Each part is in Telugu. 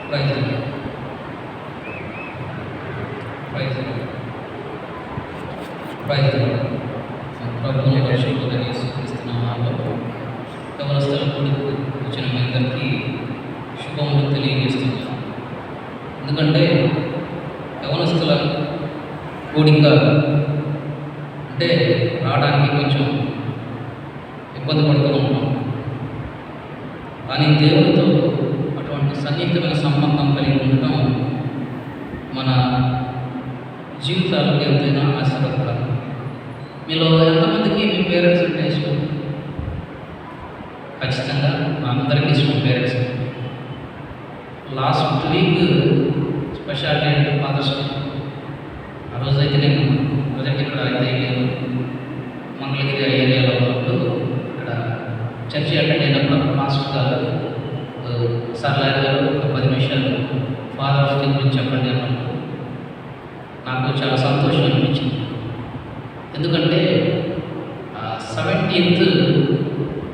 Praise Lord. Praise Lord. Praise Lord. ప్రభువుని పరిశుద్ధుడైన యేసుక్రీస్తు నామములో యవనస్తుల కూడికి వచ్చిన మీ అందరికీ శుభములు తెలియజేస్తున్నాను. ఎందుకంటే యవనస్తుల కూడిక అంటే రావడానికి కొంచెం ఇబ్బంది పడుతూ ఉంటాం. కానీ దేవుడితో అటువంటి సన్నిహితమైన సంబంధం కలిగి ఉండటం మన జీవితాలకు ఎంతైనా ఆశీర్వాదకరం. మీలో ఎంతమందికి మీ పేరెంట్స్ అంటే ఇష్టం? ఖచ్చితంగా మా అందరికీ ఇష్టం పేరెంట్స్. లాస్ట్ వీక్ స్పెషాలిటీ అంటే ఫాదర్స్ డే. ఆ రోజు అయితే నేను ప్రజెంట్ ఇక్కడ అయితే మంగళగిరి ఏరియాలో ఉన్నప్పుడు ఇక్కడ చర్చి అటెండ్ అయినప్పుడు మాస్టర్ గారు సర్లారి గారు ఒక 10 నిమిషాలు ఫాదర్స్ డే గురించి చెప్పండి అన్నప్పుడు నాకు చాలా సంతోషం అనిపించింది. ఎందుకంటే 17th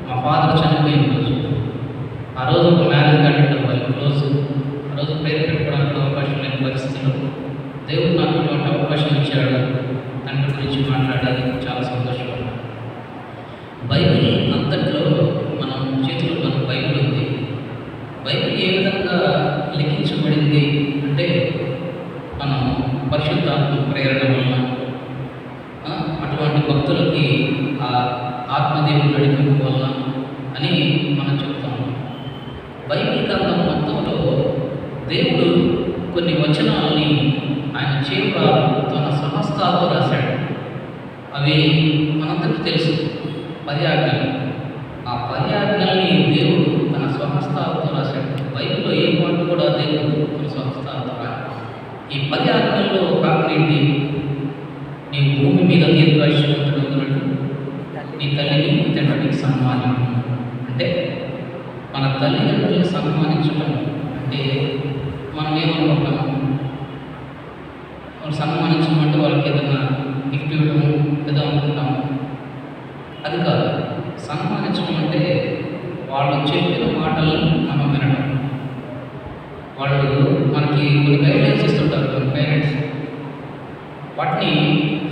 మా ఫాదర్ చనిపోయిన రోజు. ఆ రోజు ఒక మ్యారేజ్ అటెండ్ అవ్వాలి క్లోజ్. ఆ రోజు పేరు పెట్టుకోవడానికి అవకాశం లేని పరిస్థితిలో దేవుడు నాకు ఇటువంటి అవకాశం ఇచ్చాడు. తండ్రి గురించి మాట్లాడడానికి చాలా సంతోషపడ్డాను. బైబిల్ అంతట్లో మనం చేతిలో మనకు బైబిల్ ఉంది. బైబిల్ ఏ విధంగా లిఖించబడింది అంటే మనం పరిశుద్ధాత్మ ప్రేరణ వలన అటువంటి భక్తులకి ఆ ఆత్మదేవుడు నడిపింపు వలన అని మనం చెప్తాము. బైబిల్ గ్రంథం మొత్తంలో దేవుడు కొన్ని వచనాలని ఆయన చేప తన సమస్తాతో రాశాడు. అవి మనందరికీ తెలుసు, 10 ఆజ్ఞలు. ఆ 10 ఆజ్ఞల్ని దేవుడు తన స్వహస్తాలతో రాశాడు. బైబిల్లో ఏ మాట కూడా దేవుడు తన స్వహస్తాలతో రాశాడు. ఈ 10 ఆజ్ఞల్లో కాకుండా నీ భూమి మీద దీర్ఘాయుష్మంతుడు ఉన్నట్టు నీ తల్లిని తండ్రికి సన్మానించు. అంటే మన తల్లిదండ్రులను సన్మానించడం అంటే మనం ఏమనుకుంటాము? వాళ్ళు సన్మానించడం అంటే వాళ్ళకి ఏదైనా గిఫ్ట్ ఇవ్వడం ఏదో అనుకుంటాము. అది కాదు. సన్మానించడం అంటే వాళ్ళు చెప్పిన మాటలను మనం వినడం. వాళ్ళు మనకి కొన్ని గైడ్లైన్స్ ఇస్తుంటారు మన పేరెంట్స్, వాటిని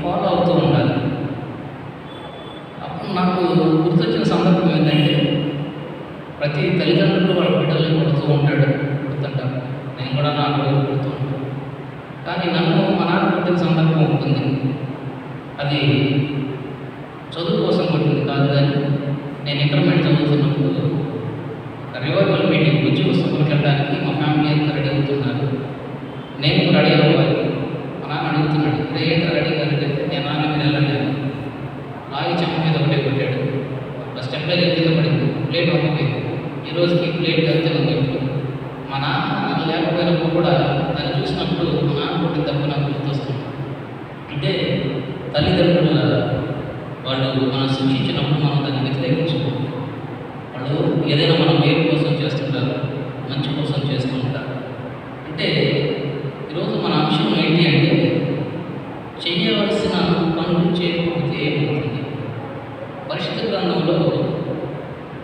ఫాలో అవుతూ ఉండాలి. అప్పుడు నాకు గుర్తొచ్చిన సందర్భం ఏంటంటే, ప్రతి తల్లిదండ్రులు వాళ్ళ బిడ్డల్ని కొడుతూ కొడుతుంటారు. నేను కూడా నా కొడుకు కొడుతూ ఉంటాను. కానీ నన్ను మా నాన్న కొట్టిన సందర్భం ఉంటుంది. అది చదువు కోసం కొట్టింది కాదు. కానీ నేను ఇంటర్మీడియట్ చదువుతున్నప్పుడు రివైవల్ మీటింగ్ ఉద్యోగస్తులకు వెళ్ళడానికి మా ఫ్యామిలీ అంతా రెడీ అవుతున్నారు. నేను రెడీ అవ్వాలి. మా నాన్న అడుగుతున్నాడు, ఏంటో రెడీ కాదంటే నేను నాన్న మీద వెళ్ళండి. లాగి చెంప మీద ఒకటే కొట్టాడు. స్టెప్ దగ్గర కింద పడింది, ప్లేట్ అవ్వకపోయింది. ఈ రోజుకి ప్లేట్ అంతే ఉంది. మా నాన్న లేకపోయినప్పుడు కూడా దాన్ని చూసినప్పుడు మా నాన్న కొట్టిన తప్పు నాకు గుర్తొస్తుంది. అంటే తల్లిదండ్రుల వాళ్ళు మనం శిక్షించినప్పుడు మనం దాన్ని వ్యతిరేకించుకోవాలి. వాళ్ళు ఏదైనా మనం మేలు కోసం చేస్తుంటారు, మంచి కోసం చేస్తుంటారు. అంటే ఈరోజు మన అంశం ఏంటి అంటే, చేయవలసిన పనులు చేయకపోతే ఏమవుతుంది? పరిశుద్ధ గ్రంథంలో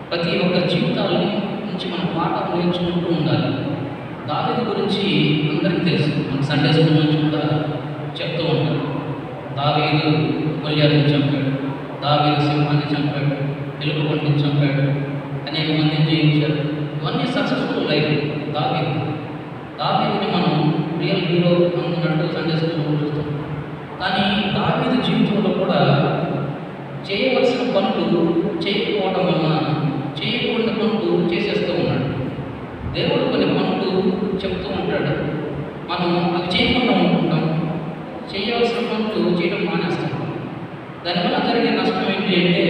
ప్రతి ఒక్క జీవితాలని నుంచి మనం పాఠం నేర్చుకుంటూ ఉండాలి. దావీదు గురించి అందరికీ తెలుసు, మన సండే స్కూల్ నుంచి కూడా చెప్తూ ఉంటారు. దావీదు గొల్యాతుని చంపాడు, దావీదు సింహాన్ని చంపాడు, ఎలుగుబంటిని చంపాడు, అనేక మందిని జయించాడు. ఇవన్నీ సక్సెస్ఫుల్ లైఫ్ దావీదుని మనం రియల్ హీరో అనుకున్నట్టు సండే స్కూల్లో చూస్తాం. కానీ దావీదు జీవితంలో కూడా చేయవలసిన పనులు చేయకపోవడం వలన చేయకూడని పనులు చేసేస్తూ ఉన్నాడు. దేవుడు కొన్ని పనులు చెప్తూ ఉంటాడు, మనం అవి చేయకుండా ఉంటున్నాం. చేయవలసిన పనులు చేయడం మానేస్తాం. దానివల్ల జరిగే నష్టం ఏంటి అంటే,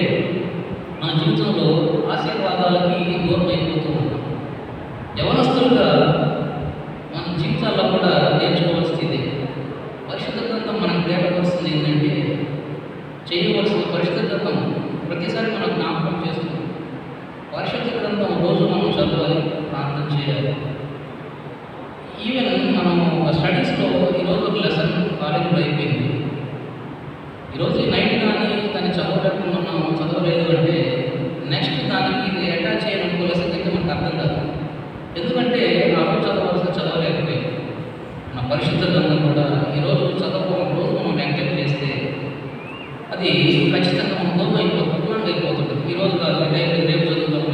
మన జీవితంలో ఆశీర్వాదాలకి దూరం అయిపోతూ ఉంటాం. యవనస్తులుగా మన జీవితాల్లో కూడా నేర్చుకోవాల్సింది ఇదే. పరిశుద్ధ గ్రంథం మనకు తేటపరుస్తుంది ఏంటంటే, చేయవలసిన పరిశుద్ధ గ్రంథం ప్రతిసారి మనం జ్ఞాపకం చేస్తున్నాం. పరిశుద్ధ గ్రంథం రోజు మనం చదవాలి, ప్రార్థన చేయాలి. ఈవెన్ మనం స్టడీస్లో ఈరోజు ఒక లెసన్ కాలేజీలో అయిపోయింది. ఈరోజు నైట్ కానీ దాన్ని చదవలేదు అంటే నెక్స్ట్ దానికి అటాచ్ చేయడం లెసన్ అయితే మనకు అర్థం కాదు. ఎందుకంటే ఆ రోజు చదవాల్సిన గ్రంథం కూడా ఈరోజు రోజు మనం నెగ్లెక్ట్ చేస్తే అది ఖచ్చితంగా మనం దూరం అయిపోతుంటుంది. ఈరోజు కాదు, రేపు చదువుతాం,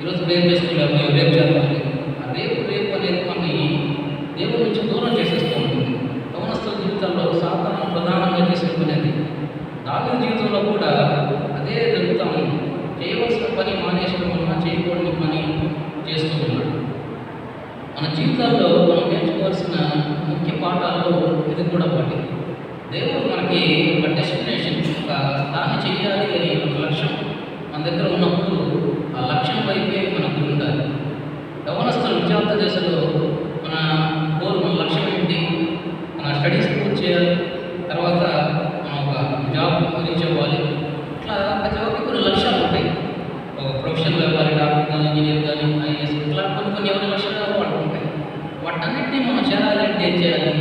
ఈరోజు రేపు చేసుకున్నాము, రేపు చదవాలి. ఆ రేపు అనేది మనని దేవుడి నుంచి దూరం చేసేస్తూ ఉంటుంది. యవనస్తుల జీవితాల్లో సాధారణ ప్రధానంగా చేసిన పని అది. దావీదు జీవితంలో కూడా అదే జరుగుతూ ఉంది. చేయవలసిన పని మానేసడం వలన చేయకూడని పని చేస్తూ ఉన్నాడు. మన జీవితాల్లో మనం నేర్చుకోవాల్సిన ముఖ్య పాఠాల్లో ఇది కూడా ఒకటి. దేవుడు మనకి ఒక డెస్టినేషన్, ఒక దాన్ని చెయ్యాలి అని ఒక లక్ష్యం మన దగ్గర ఉన్నప్పుడు ఆ లక్ష్యం వైపే మనకు ఉండాలి. యవనస్తులు విద్యార్థి దశలో మన గోల్, మన లక్ష్యం ఏంటి? మన స్టడీస్ పూర్తి చేయాలి, తర్వాత మనం ఒక జాబ్ రీచ్ అవ్వాలి. ఇట్లా ప్రతి ఒక్కరికి కొన్ని లక్ష్యాలు ఉంటాయి. ఒక ప్రొఫెషనల్ అవ్వాలి, డాక్టర్ కానీ, ఇంజనీర్ కానీ, ఐఏఎస్, ఇట్లా కొన్ని ఎవరి లక్ష్యాలు వాళ్ళు ఉంటాయి. వాటన్నిటినీ మనం చేరాలంటే ఏం చేయాలి?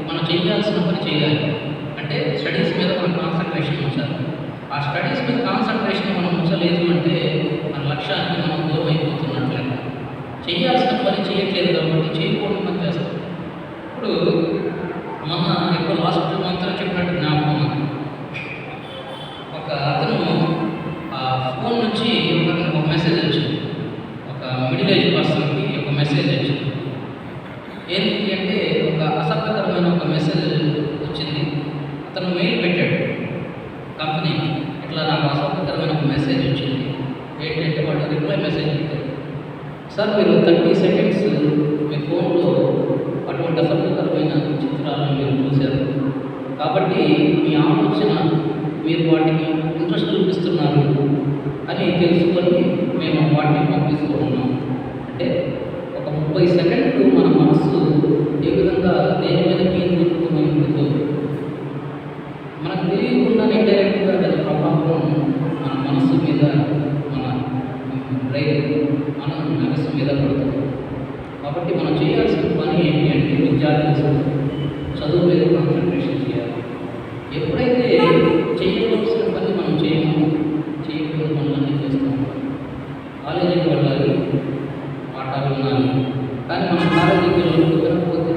మనం చేయాల్సిన పని చేయాలి. అంటే స్టడీస్ మీద మనం కాన్సన్ట్రేషన్ ఉంచాలి. ఆ స్టడీస్ మీద కాన్సన్ట్రేషన్ మనం ఉంచలేదు అంటే మన లక్ష్యాన్ని మనం దూరం అయిపోతున్నట్లయితే, చేయాల్సిన పని చేయట్లేదు కాబట్టి చేయకూడదు పని చేస్తాం. ఇప్పుడు మొన్న ఎప్పుడు లాస్ట్ మంత్ చెప్పినట్టు జ్ఞాపకం, ఒక అతను ఆ ఫోన్ నుంచి ఒక మెసేజ్ వచ్చింది. ఒక మిడిల్ ఏజ్ పర్సన్కి ఒక మెసేజ్ వచ్చింది. ఏంటి అంటే ఒక అసభ్యకరమైన ఒక మెసేజ్ వచ్చింది. అతను మెయిల్ పెట్టాడు కంపెనీకి, ఇట్లా నాకు అసభ్యకరమైన ఒక మెసేజ్ వచ్చింది. ఏంటంటే వాళ్ళు రిప్లై మెసేజ్ పెట్టారు, సార్ మీరు 30 సెకండ్స్ మీ ఫోన్లో అటువంటి అసభ్యకరమైన చిత్రాలను మీరు చూశారు కాబట్టి మీ ఆలోచన, మీరు వాటికి ఇంట్రెస్ట్ చూపిస్తున్నారు అని తెలుసుకొని మేము వాటిని పంపిస్తూ ఉన్నాం. అంటే ఒక 30 సెకండ్లు మన మనసు ఏ విధంగా దేని మీద కేంద్రీకృతమై ఉంటుందో మనకు తెలియకుండా ఇండైరెక్ట్గా దాని ప్రభావం మన మనసు మీద, మన బ్రెయిన్, మన మనసు మీద పడుతుంది. కాబట్టి మనం చేయాల్సిన పని ఏంటి అంటే విద్యార్థులు చదువు మీద కాన్సన్ట్రేషన్ చేయాలి. ఎప్పుడైతే చేయవలసిన పని మనం చేయకూడని పనులన్నీ చేస్తాం. కాలేజీకి వెళ్ళాలి, పాఠాలు వినాలి, కానీ మనం కాలేజీకి వెళ్ళకపోతే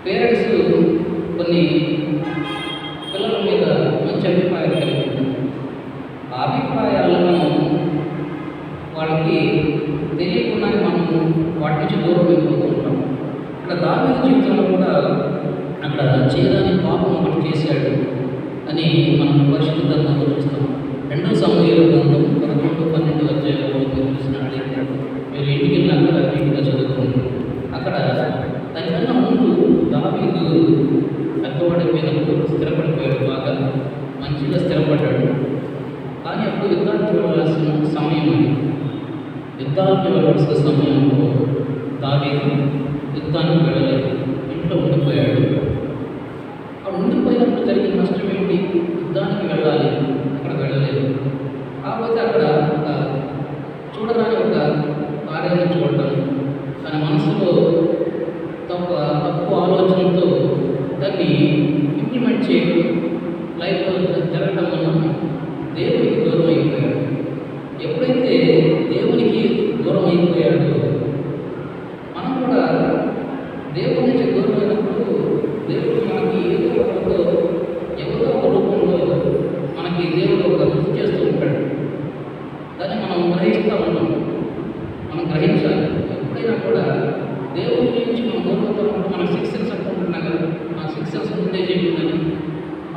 పేరెంట్స్ కొన్ని పిల్లల మీద మంచి అభిప్రాయాలు కలిగి ఉంటారు. ఆ అభిప్రాయాలను మనం వాళ్ళకి తెలియకుండానే మనం వాటి నుంచి దూరం అయిపోతూ ఉంటాం. ఇక్కడ దావీదు జీవితంలో కూడా అక్కడ చేయడానికి పాపం ఒకటి చేశాడు అని మనం పరిశుద్ధ గ్రంథంలో చూస్తాం. 2 సమూయేలు గ్రంథం 11-12 అధ్యాయంలో మీరు చూసినట్లయితే, మీరు ఇంటికి వెళ్ళినాక నీట్గా చదువుకోండి. అక్కడ దానికన్నా ముందు దావీదు పెద్దవాడైపోయినప్పుడు స్థిరపడిపోయాడు, బాగా మంచిగా స్థిరపడ్డాడు. కానీ అప్పుడు యుద్ధానికి వెళ్ళాల్సిన సమయం అది. యుద్ధానికి వెళ్ళాల్సిన సమయంలో దావీదు యుద్ధానికి వెళ్ళలేదు, ఇంట్లో ఉండిపోయాడు. ఆ ఉండిపోయినప్పుడు జరిగిన నష్టం ఏంటి? యుద్ధానికి వెళ్ళాలి, అక్కడ వెళ్ళలేదు. కాకపోతే అక్కడ ఒక చూడడానికి ఒక కార్యాన్ని చూడటం, తన మనసులో తప్పు ఆలోచనతో దాన్ని ఇంప్లిమెంట్ చేయడం, లైఫ్లో జరగడం వల్ల దేవునికి దూరం అయిపోయాడు. ఎప్పుడైతే దేవునికి దూరం అయిపోయాడో మనం కూడా దేవుడి నుంచి దూరం అయినప్పుడు దేవుడు మనకి ఏదో ఒక రూపంలో మనకి దేవుడు ఒక గుర్తు చేస్తూ ఉంటాడు. దాన్ని మనం గ్రహిస్తూ ఉంటాం. మనం గ్రహించాలి. ఎప్పుడైనా కూడా దేవుడి నుంచి మనం దూరంతో ఉన్నప్పుడు మన 6 సెన్స్ అనుకుంటున్నాం కదా, మన 6 సెన్స్ ముందే చెప్తుందని.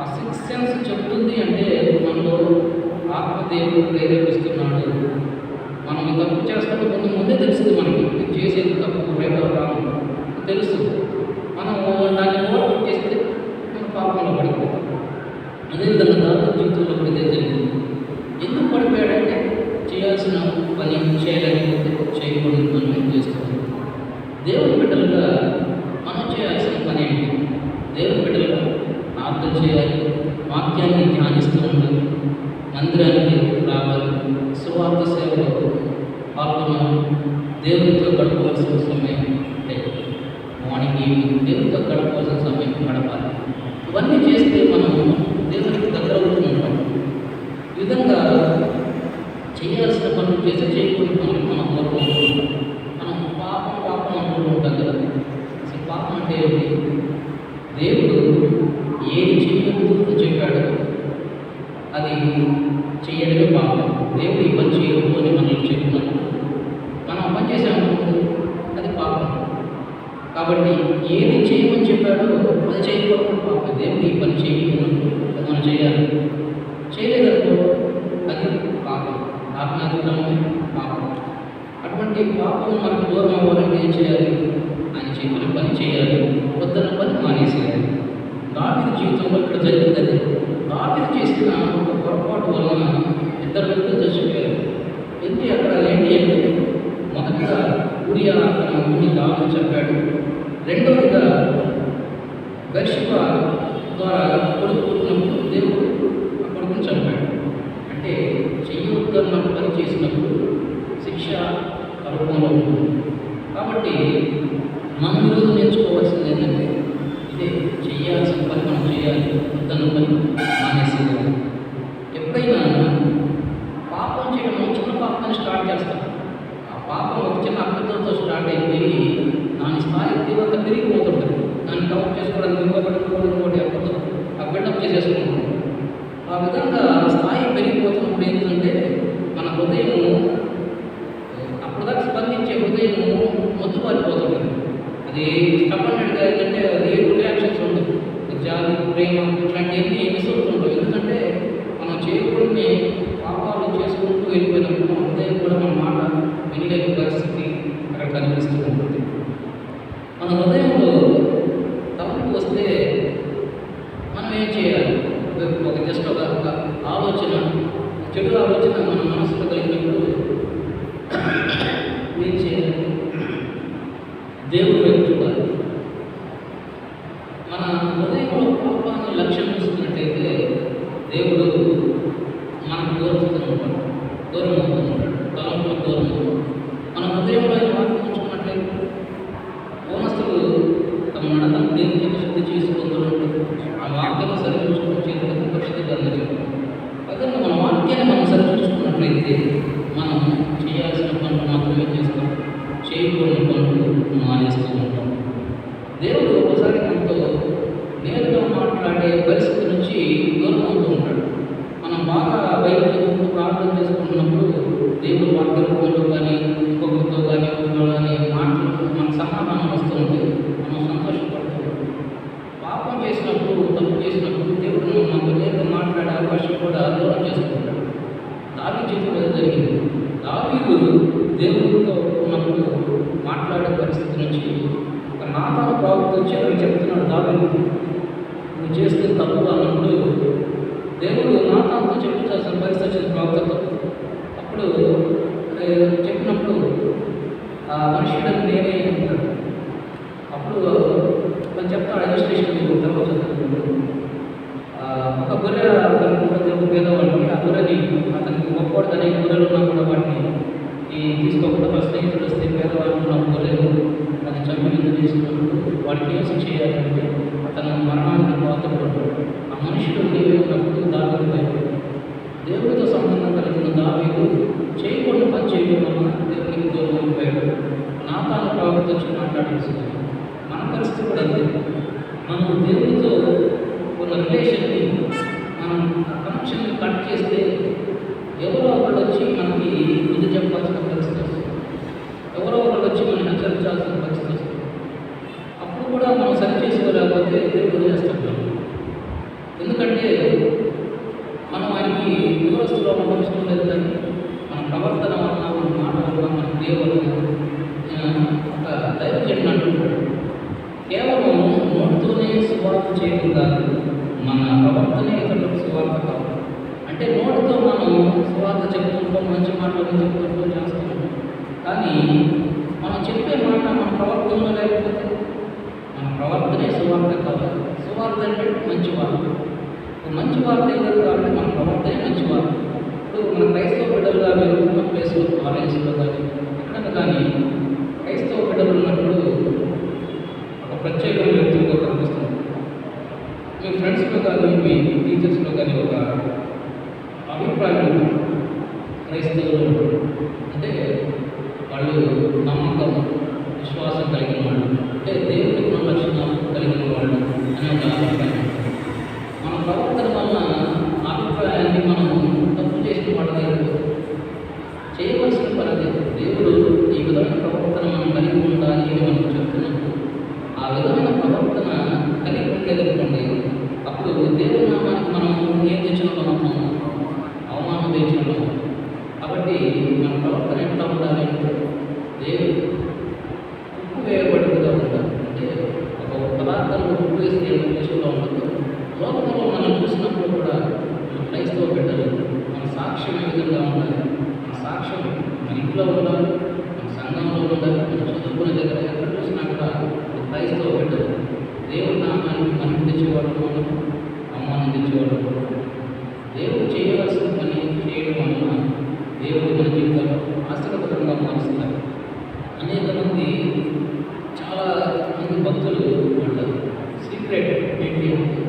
ఆ 6 సెన్స్ చెప్తుంది అంటే మనలో ఆత్మదేవుడు ప్రేరేపిస్తున్నాడు. మనం ఈ తప్పు చేస్తున్న ముందే తెలుస్తుంది మనకి, ఇది చేసేది తప్పు, రేపు రాము తెలుస్తుంది. మనం దాన్ని ఓవర్కమ్ చేస్తే మనం పాపంలో పడిపోతాం. అదేవిధంగా దావీదు జీవితంలో కూడా ఇదే జరిగింది. ఎందుకు పడిపోయాడంటే చేయాల్సిన పని చేయలేకపోతే చేయకూడని పనులు చేస్తున్నాం. దేవుని బిడ్డలుగా మనం చేయాల్సిన పని ఏంటి? దేవుని బిడ్డలుగా ప్రార్థన చేయాలి, వాక్యాన్ని ధ్యానిస్తూ ఉండాలి, మందిరానికి రావాలి, సువార్త సేవలో పాల్గొనాలి, దేవునితో గడపవలసిన సమయం మార్నింగ్ ఈవినింగ్ దేవునితో గడపవలసిన సమయం గడపాలి. ఇవన్నీ చేస్తే మనం దేవునికి దగ్గర అవుతూ ఉంటాం. ఈ విధంగా చేయాల్సిన పనులు చేసి చేయకూడని పనులు మనం దూరం అవుతూ ఉంటాం. మనం పాపం అంటూ ఉంటాం కదా. అసలు పాపం అంటే ఏంటి? కాబట్టి ఏది చేయమని చెప్పాడో అది చేయకపోవడం పాపం. దేవుడు ఈ పని చేయకున్నప్పుడు అది మనం చేయాలి. చేయలేదనుకో అది పాపం, ఆజ్ఞాతిక్రమమే పాపం. అటువంటి పాపం మనకు దూరం అవ్వాలంటే ఏం చేయాలి? ఆయన చెప్పిన పని చేయాలి, వద్దన్న పని మానేసేయాలి. దావీదు జీవితంలో ఇక్కడ జరిగింది అదే. దావీదు చేసిన ఒక పొరపాటు వలన ఇద్దరు వ్యక్తులు చచ్చిపోయారు. అక్కడ ఏంటి అంటే, మొదటిగా ఊరియా తన ఊరిని దావీదు చెప్పాడు. రెండవదిగా బెర్షెబ ద్వారా కొడుకు పుట్టినప్పుడు దేవుడు ఆ కొడుకుని చంపాడు. అంటే చెయ్యొద్దన్న పని చేసినప్పుడు శిక్ష రూపంలో ఉంటుంది. కాబట్టి మనం ఈరోజు నేర్చుకోవాల్సింది ఏంటంటే, ఇదే చేయాల్సిన పని మనం చేయాలి, వద్దన్న పని మానేసేయాలి. ఎప్పుడైనా పాపం చేయడం, మనం చిన్న పాపాన్ని స్టార్ట్ చేస్తాం. ఆ పాపం ఒక చిన్న అభ్యర్థులతో స్టార్ట్ అయిపోయి దాని స్థాయి తీవ్రత పెరిగిపోతుంటుంది. దాన్ని కవర్ చేసుకోవడానికి ఇంకొకటి అభ్యర్థం చేసేసుకుంటాం. ఆ విధంగా స్థాయి పెరిగిపోతున్నప్పుడు ఏంటంటే, మన హృదయము అప్పటిదాకా స్పందించే హృదయము మొద్దుబారిపోతుంది. అది స్టబ్బన్గా ఏంటంటే అది రియాక్షన్స్ ఉండదు. జాలి, ప్రేమ ఇట్లాంటివన్నీ మిస్సవుతుంటాం. ఎందుకంటే మనం చేయకూడని పాపాలు చేసుకుంటూ వెళ్ళిపోయినప్పుడు మన హృదయం కూడా మన మాట వినలేని పరిస్థితి అక్కడ కనిపిస్తూ ఉంటుంది. మన హృదయంలో తప్పు వస్తే మనం ఏం చేయాలి? ఒక జస్ట్ ఒక ఆలోచన, చెడు ఆలోచన మన మనసులో కలిగినప్పుడు ఏం చేయాలి? దేవుడు వైపు చూడాలి. మన హృదయంలో పాపాన్ని లక్ష్యం చూసుకున్నట్టయితే దేవుడు మనకు దూరం అవుతుంటాడు, తలంపులకు దూరం అవుతాడు. మన హృదయంలో వాక్యం ఉంచుకున్నట్లయితే ఓనస్తులు తమ నడతను దేవుని చేత శుద్ధి చేసుకుంటున్నట్టు ఆ వాక్యాన్ని సరిచూసుకుని చేతులకు పరిశుద్ధిగా చెప్పారు. అదే మన వాక్యాన్ని మనం సరిచూసుకున్నట్లయితే మనం చేయాల్సిన పనులు మాత్రమే చేస్తాం, చేయకూడని పనులు మానేస్తూ ఉంటాం. దేవుడు ఒకసారి మనతో నేరుగా మాట్లాడే పరిస్థితి నుంచి దూరం అవుతూ ఉంటాడు. మనం బాగా బయట చదువుతూ ప్రార్థన చేసుకుంటున్నప్పుడు దేవుడు వాక్య రూపంలో కానీ ఇంకొకరితో కానీ కానీ మాట్లాడుతూ మనకు సమాధానం వస్తూ ఉంటే మనం సంతోషపడుతూ ఉంటాం. పాపం చేసినప్పుడు, తప్పు చేసినప్పుడు దేవుడు మనతో నేరుగా మాట్లాడే అవకాశం కూడా దూరం చేసుకుంటాడు. దావీదు జీవితంలో జరిగింది. దావీదు దేవుడితో ఉన్నప్పుడు మాట్లాడే పరిస్థితి నుంచి ఒక నాతాను ప్రవక్త వచ్చి చెప్తున్నాడు, దావీదు నువ్వు చేస్తే తప్పు అన్నప్పుడు దేవుడు నాతానుతో చెప్పించాల్సిన పరిస్థితి వచ్చింది ప్రవక్తతో. అప్పుడు చెప్పినప్పుడు ఆ మనుషుడని నేనే అంటాడు. అప్పుడు మనం చెప్తాడు రిజిస్ట్రేషన్ ఒక గొర్రె దేవుడు పేదవాడిని, ఆ గొర్రెని అతనికి గొప్పవాడు అనేక గొర్రెలు ఉన్నా కూడా వాటిని తీసుకోకుండా ఫస్ట్ స్నేహితుడు వస్తే పేదవాళ్ళు నా గొర్రెలు అది చంపి విందు చేసినప్పుడు వాడికి ఏం శిక్ష చేయాలంటే అతను మరణానికి పాత్రపడ్డాడు. ఆ మనుషుడు నీవే ఉన్నప్పుడు దావీదు దేవుడితో సంబంధం కలిగిన దావీదు చేయకుండా పని చేయడం వలన దేవునికి దూరం అయిపోయాడు. నాతాను ప్రవక్త వచ్చి మాట్లాడేస్తుంది. మన పరిస్థితి కూడా అంతే. మనం దేవుడితో ఉన్న రిలేషన్ని, మనం కనెక్షన్ని కట్ చేస్తే ఎవరో ఒకళ్ళు వచ్చి మనకి బుద్ధి చెప్పాల్సిన పరిస్థితి వస్తుంది. ఎవరో ఒకళ్ళు వచ్చి మనం హెచ్చరించాల్సిన పరిస్థితి వస్తుంది. అప్పుడు కూడా మనం సరి చేసుకోలేకపోతే దేవుడు చేస్తుంటాం. ఎందుకంటే మనం ఆయనకి దూరస్తులో ఉండడం లేదు. కానీ మన ప్రవర్తన వలన, మన మాట వలన, మన క్రియ వలన ఒక దైవజనుడు అంటుంటాడు, కేవలం నోటితోనే సువార్త చేయడం కాదు, మన ప్రవర్తనే ఇతరులకు సువార్త కావాలి. అంటే నోటితో మనం సువార్త చెప్తుంటాం, మంచి మాటలు చెప్తుంటాం, చేస్తుంటాం. కానీ మనం చెప్పే మాట మన ప్రవర్తనలో లేకపోతే మన ప్రవర్తనే సువార్త కావాలి. సువార్త అంటే మంచి వార్త. మంచి వార్త ఏదో కాబట్టి మన ప్రవర్తనే మంచి వార్త. ఇప్పుడు మన క్రైస్తవ బిడ్డలుగా వెళ్తున్న ప్లేస్లో, కాలేజీలో కానీ ఎక్కడైనా కానీ క్రైస్తవ బిడ్డలు ఉన్నప్పుడు ఒక ప్రత్యేకమైన వ్యక్తులుగా కనిపిస్తుంది. మీ ఫ్రెండ్స్లో కానీ మీ టీచర్స్లో కానీ ఒక అభిప్రాయం ఉంటుంది. క్రైస్తవులు అంటే వాళ్ళు నమ్మకం, విశ్వాసం కలిగిన వాళ్ళు, అంటే దేవుడికి ఉన్న లక్షణాలు కలిగిన వాళ్ళు అనే ఒక అభిప్రాయం. మన ప్రవర్తన వలన అభిప్రాయాన్ని మనం తప్పు చేసిన వాళ్ళ చేయవలసిన పని. దేవుడు ఈ విధమైన ప్రవర్తన మనం కలిగి ఉండాలి అని మనం చెప్తున్నప్పుడు చదువుకునే దగ్గర ఎక్కడ చూసినా కూడా క్రైస్తవ బిడ్డలు దేవుడి నామానికి మనం తెచ్చేవాడు, మనం అమ్మాన్ని తెచ్చేవాడు. దేవుడు చేయవలసిన పని చేయడం వలన దేవుడు మన జీవితంలో ఆశీర్వాదకరంగా మారుస్తారు. అనేక మంది చాలా మంది భక్తులు అంటారు సీక్రెట్ ఏంటి అంటే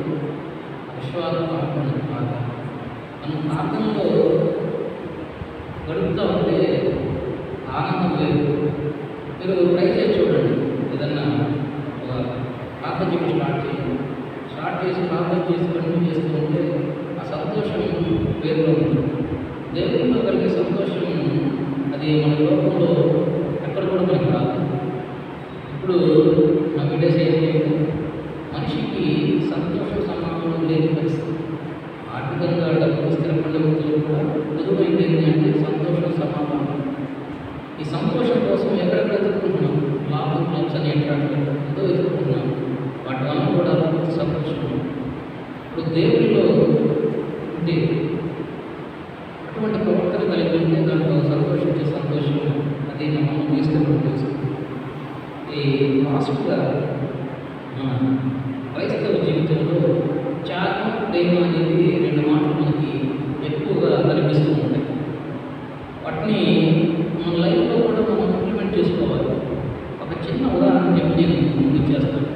విశ్వాస ప్రార్థన. మనం ప్రార్థనలో గడుపుతూ ఉంటే ఆనందం లేదు. మీరు ట్రై చేసి చూడండి. ఏదన్నా ఒక ప్రార్థన చేయడం స్టార్ట్ చేసి ప్రార్థన చేసి కంటిన్యూ చేస్తూ ఉంటే ఆ సంతోషం వేరుగా ఉంటుంది. దేవుడితో కలిగే సంతోషం అది మన లోకంలో ఎక్కడ కూడా మనకు రాదు. ఇప్పుడు నా వీడియోస్ ఏంటంటే మనిషికి సంతోషం సమాధానం లేని పరిస్థితి. ఆర్థికంగా డబ్బు స్థిరపడిన వ్యక్తులు కూడా పొదువైంది అంటే సంతోషం సమాధానం. ఈ సంతోషం కోసం ఎక్కడెక్కడ ఎదుర్కొంటున్నాం, లాభం క్లబ్స్ అని ఏదో ఎదుర్కొంటున్నాం. వాటి వల్ల కూడా సంతోషం. ఇప్పుడు దేవుడిలో ఉంటే అటువంటి ప్రవర్తన కలిగి ఉంటే దాంట్లో సంతోషించే సంతోషం అది మనం తీసుకుంటుంది. ఈ లాస్ట్గా మన క్రైస్తవ జీవితంలో త్యాగం, ప్రేమ అనేది రెండు మాటలు మనకి ఎక్కువగా కనిపిస్తూ ఉంటాయి. వాటిని మన లైఫ్లో కూడా మనం ఇంప్లిమెంట్ చేసుకోవాలి. ఒక చిన్న ఉదాహరణ చెప్పి నేను ముందుకు చేస్తాను.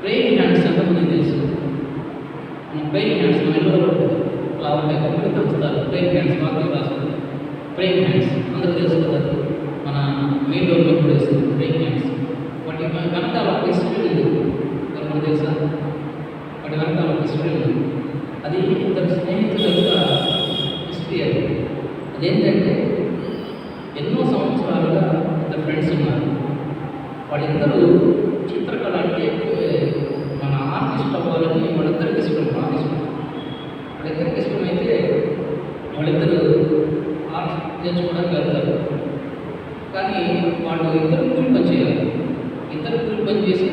ప్రేయింగ్ హ్యాండ్స్ అంటే మనకి తెలుసు. మన ప్రేయింగ్ హ్యాండ్స్ మన ఇళ్ళలో అలా ఉంటాయి. ఒకటి కలుస్తారు ప్రేయింగ్ హ్యాండ్స్ వాటికి రాస్తారు. ప్రేయింగ్ హ్యాండ్స్ అందరూ తెలుసు కదా. మన మెయిన్ డోర్లో కూడా వేస్తుంది ప్రేయింగ్ హ్యాండ్స్. వాటి వెనకాల ఒక హిస్టరీ ఉంది. మనకు తెలుసా? వాటి వెనకాల ఒక హిస్టరీ ఉంది. అది ఇద్దరు స్నేహితుల యొక్క హిస్టరీ. అదేంటంటే ఎన్నో సంవత్సరాలుగా ఇద్దరు ఫ్రెండ్స్ ఉన్నారు. వాళ్ళిద్దరూ చిత్రకళ అంటే మన ఆర్టిస్ట్ అవ్వాలని వాళ్ళిద్దరికి ఇష్టం. వాళ్ళిద్దరికి ఇష్టమైతే వాళ్ళిద్దరూ ఆర్ట్ నేర్చుకోవడానికి వెళ్తారు. కానీ వాళ్ళు ఇద్దరు కూలి పని చేయాలి. ఇద్దరు కూలి పని చేసి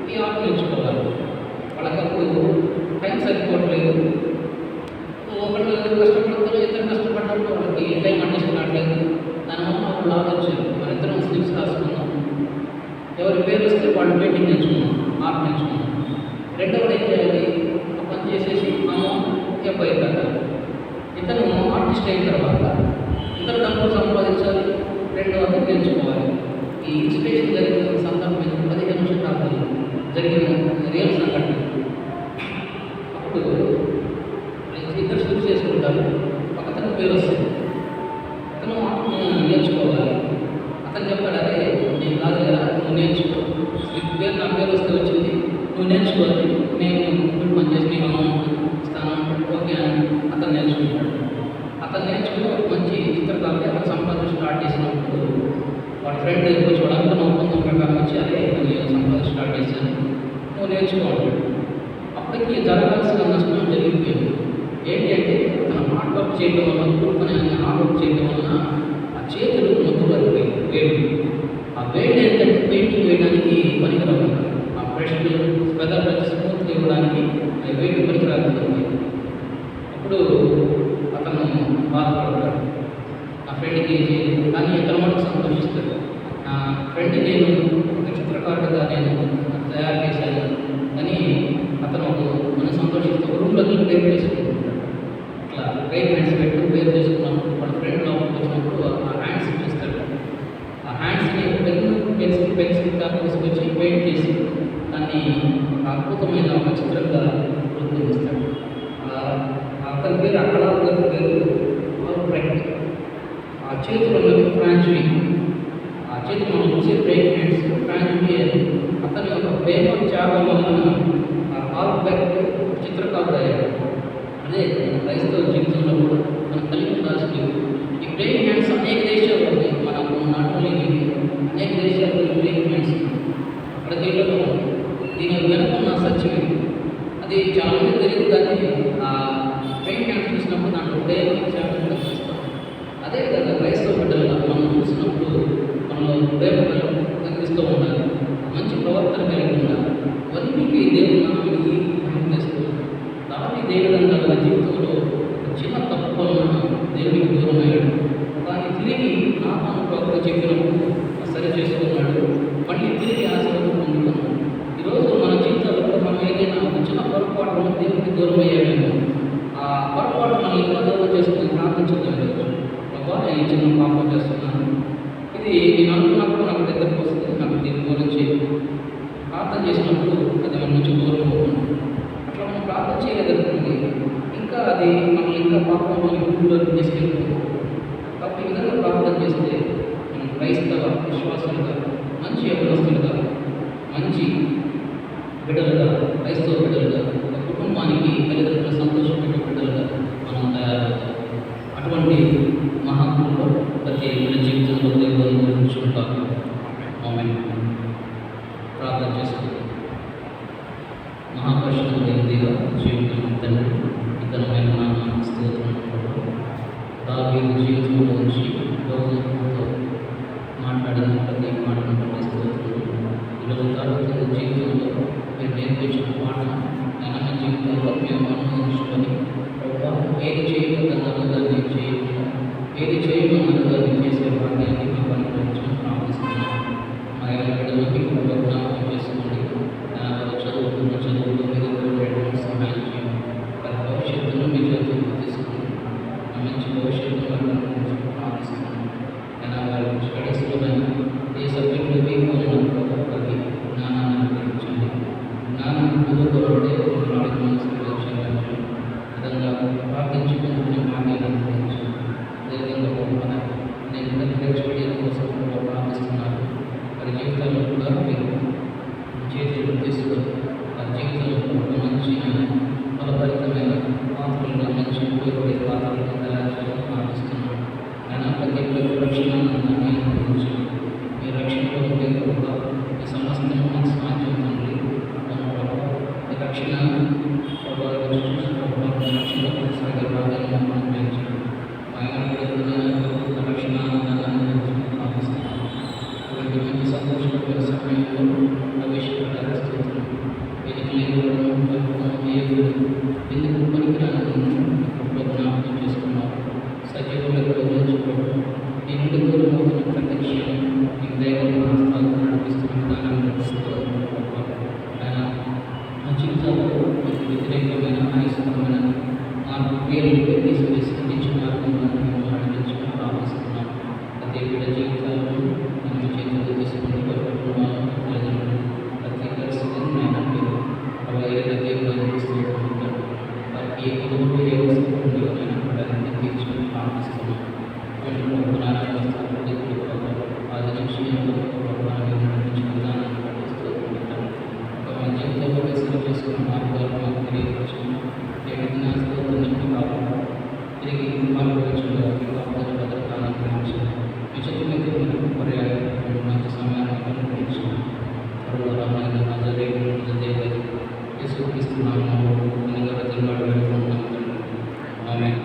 ఈ ఆర్ట్ నేర్చుకోవాలి. వాళ్ళకప్పుడు టైం సరిపోవట్లేదు. ఒకళ్ళు కష్టపడతారు, ఇద్దరు కష్టపడినప్పుడు వాళ్ళకి టైం అడ్జస్ట్ కావట్లేదు. దానివల్ల వాళ్ళు ఆలోచించారు మన ఇద్దరం స్లిప్స్ రాసుకున్నాం, ఎవరి పేరు వస్తే వాళ్ళు పెయింటింగ్ నేర్చుకున్నాం, ఆర్ట్ నేర్చుకున్నాం. రెండవది ఏం చేయాలి, ఒక పని చేసేసి అయిపోయిందాక ఇతను ఆర్టిస్ట్ అయిన తర్వాత ఇతర డబ్బులు సంపాదించాలి, రెండవది నేర్చుకోవాలి. ఈ ఇన్స్పిరేషన్ జరిగిన సందర్భం 15వ శతాబ్దంలో జరిగిన రియల్ సంఘటన. అప్పుడు ఇద్దరు షూట్ చేసుకుంటారు. ఒక అతను పేరు వస్తుంది. అతను నేర్చుకోవాలి. అతను చెప్పాడు, అరే నేను కాదు కదా, నువ్వు నేర్చుకో. పేరు నా పేరు వస్తే వచ్చింది, నువ్వు నేర్చుకోవాలి, నేను ఇప్పుడు పని చేసి నేను అమౌంట్ ఇస్తాను. ఓకే అని అతను నేర్చుకుంటాడు. అతను నేర్చుకుని మంచి చిత్రకారులు అతను సంపాదన స్టార్ట్ చేసినప్పుడు వాడి ఫ్రెండ్ వచ్చి వాడు అనుకున్న ఒప్పందం ప్రకారం వచ్చి, అదే నేను సంపాదన స్టార్ట్ చేశాను, నువ్వు నేర్చుకోవాలి. అప్పటికి జరగాల్సిన నష్టం జరిగిపోయింది. ఏంటి అంటే తన హార్డ్ వర్క్ చేయడం వల్ల, కూర్పని హార్డ్ వర్క్ చేయడం వలన ఆ చేతులు నొప్పులు వేడి. ఆ వేడి ఏంటంటే పెయింటింగ్ వేయడానికి పనికిరాదు. ఆ బ్రష్లు వెదర్ స్మూత్గా ఇవ్వడానికి ఆ వేడి పనికిరాకుండా. అప్పుడు అతను బాధపడతాడు. ఆ ఫ్రెండ్కి కానీ ఇతను మనకు సంతోషిస్తాడు. నా ఫ్రెండ్ నేను ఒక చిత్రకారుడిగా నేను తయారు చేశాను అని అతను మనం సంతోషిస్తూ రూమ్లోకి పేరు చేసుకుంటాడు. అట్లా బ్రేక్ హ్యాండ్స్ పెట్టు పేరు చేసుకున్నప్పుడు వాళ్ళ ఫ్రెండ్ లోపలికి వచ్చినప్పుడు ఆ హ్యాండ్స్ చూస్తాడు. ఆ హ్యాండ్స్ని పెన్సిల్ తీసుకొచ్చి పెయింట్ చేసి దాన్ని అద్భుతమైన ఒక చిత్రంగా రూపొందిస్తాడు. అతని పేరు అక్కడ పేరు బ్రెక్. ఆ చేతులు ఫ్రాంచ్వి, ఆ చేతులు మనం చూసే బ్రేక్ హ్యాండ్స్ ఫ్రాంచ్వి అని అతని యొక్క ప్రేమ త్యాగం వలన బ్రెక్ చిత్రకారుడు అయ్యాడు. అదే క్రైస్తవ జీవితంలో కూడా మనం కలిగి ఉండాల్సింది. ఈ బ్రేక్ హ్యాండ్స్ అనేక దేశాలు ఉన్నాయి. మనకు నాటోలీ అనేక దేశాలు బ్రేక్ హ్యాండ్స్ అక్కడ చేయడంలో దీని వెనుకున్న సత్యమే. అది చాలా మంది తెలియదు, కానీ ఆ బ్రేక్ హ్యాండ్స్ చూసినప్పుడు దాంట్లో ప్రేమ త్యాగం చూస్తాం. అదేవిధంగా క్రైస్తవ బిడ్డలుగా మనం చూసినప్పుడు మనలో ప్రేమ కనిపిస్తూ ఉండాలి, మంచి ప్రవర్తన కలిగి ఉండాలి. ఇవన్నీ దేవుని నామానికి చేస్తూ దావీదు ఏ విధంగా తన జీవితంలో చిన్న తప్పు వలన దేవునికి దూరం అయ్యాడు. దాన్ని తిరిగి నాతాను ప్రవక్త చెప్పినప్పుడు సరి చేసుకున్నాడు. ఊళ్ళోకి తీసుకెళ్తూ కాబట్టి ఈ విధంగా ప్రార్థన చేస్తే మనం క్రైస్తవ విశ్వాసులుగా, మంచి యవనస్తులుగా, మంచి బిడ్డలుగా, క్రైస్తవ బిడ్డలుగా, ఒక కుటుంబానికి తల్లిదండ్రులు సంతోషపెట్టే బిడ్డలుగా మనం తయారవుతాం. అటువంటి మహాత్ములు ప్రతి మన జీవితంలో దేవుడు గురించుంటారు. ఆమేన్. ప్రార్థన చేసుకుంటాం. మహాపరిశుద్ధుడైన దేవా, జీవితం తండ్రి, ఇతరమైన నామ స్తోత్రం. దావీదు జీవితంలో నుంచి గౌరవంతో మాట్లాడిన ప్రతి మాటను బట్టి స్తోత్రం. ఈరోజు దావీదు జీవితంలో మీరు నేర్పించిన పాఠం మన జీవితంలో మేము అనుభవించుకొని ఏది చేయబోతున్నారో దాన్ని చేయకుండా, ఏది చేయమన్నారో దాన్ని చేసే భాగ్యాన్ని మాకు అనుగ్రహించమని ప్రార్థిస్తున్నాం. మా బిడ్డలకి జ్ఞాపకం చేసుకోండి. వారు చదువుతున్న చదువులో మీరు ఎటువంటి సహాయం చేయండి. వారి భవిష్యత్తును మీ చేతుల్లో తీసుకుని మంచి భవిష్యత్తును అనుగ్రహించమని ప్రార్థిస్తున్నాం. వారి స్టడీస్లో ఏ సబ్జెక్టులు వీక్గా ఉన్నప్పుడు వారికి జ్ఞానాన్ని అనుగ్రహించండి. జ్ఞానం కుదురుకోవాలంటే వారికి మనసుకు వచ్చేయాలి. విధంగా ప్రార్థించుకుంటున్న భాగ్యాన్ని అనుగ్రహించండి. అదేవిధంగా నేను నేర్చుకోవడం కోసం ప్రార్థిస్తున్నాను. వారి జీవితాల్లో కూడా మీరు చేతులు తీసుకొని వారి జీవితంలో ఒక మంచి ఫలభరితమైన పాత్రలుగా, మంచి ఉపయోగపడే పాత్రలుగా తయారు చేయాలని ప్రార్థిస్తున్నాను. ఆయన ప్రతి ఒక్క రక్షణ అనుగ్రహించండి. మీ రక్షణలో ఉండే కూడా ఈ సమస్తము మాకు సాధ్యం తండ్రి. ఈ రక్షణ రక్షణలో కొనసాగే భాగాన్ని మాకు అనుగ్రహించండి. రక్షణ ప్రార్థిస్తున్నాను. ఇటువంటి మంచి సంతోషమైన సమయంలో ప్రవేశపెట్టాల్సి ఎందుకు పనికిరాని జ్ఞాపకం చేసుకున్నారు. సజీవులకు రోజుకోవడం ఈ నుండి దూరం అవుతున్న ప్రతి క్షణం ఈ దైవ హస్తాలు నడిపిస్తున్న విధానాన్ని నడిపిస్తున్నారు. ఆయన ఆ జీవితాల్లో వ్యతిరేకమైన ఆయుష్కరమైన మార్పు క్రియలను తీసివేసి నిత్య మార్గంలో నడిపించడం ప్రారంభిస్తున్నాం. ప్రతి బిడ్డ జీవితాలను మనం చేతులు తీసుకుని కుటుంబాలను, తల్లిదండ్రులు ప్రతి పరిస్థితిని ఆయన మీరు అభివృద్ధిస్తూ ఉంటారు. వారికి ఏ కుటుంబంలో ఏ వస్తువులు ఆయన కూడా తీర్చుకొని ప్రారంభిస్తున్నాం. ఆది నుంచి నడిపించిన విధానాన్ని పట్టిస్తూ ఉంటారు. ఒక జీవితంలో సేవ చేసుకున్న మార్గాలు మాకు తెలియపరచడం, ఏ విధంగా స్తోత్రాన్ని కావాలి తిరిగి పాల్గొనడంలో భద్రతాన్ని గ్రహించండి. మీ చేతులైతే మీరు పర్యాయం మంచి సమయాన్ని అనుగ్రహించండి. సర్వరామైన నజరేయుడైన దేవుడు యేసుక్రీస్తున్నాము నిలబెట్టుకున్నాడు వేడుకుంటున్నాము. 嗯。ఆమేన్.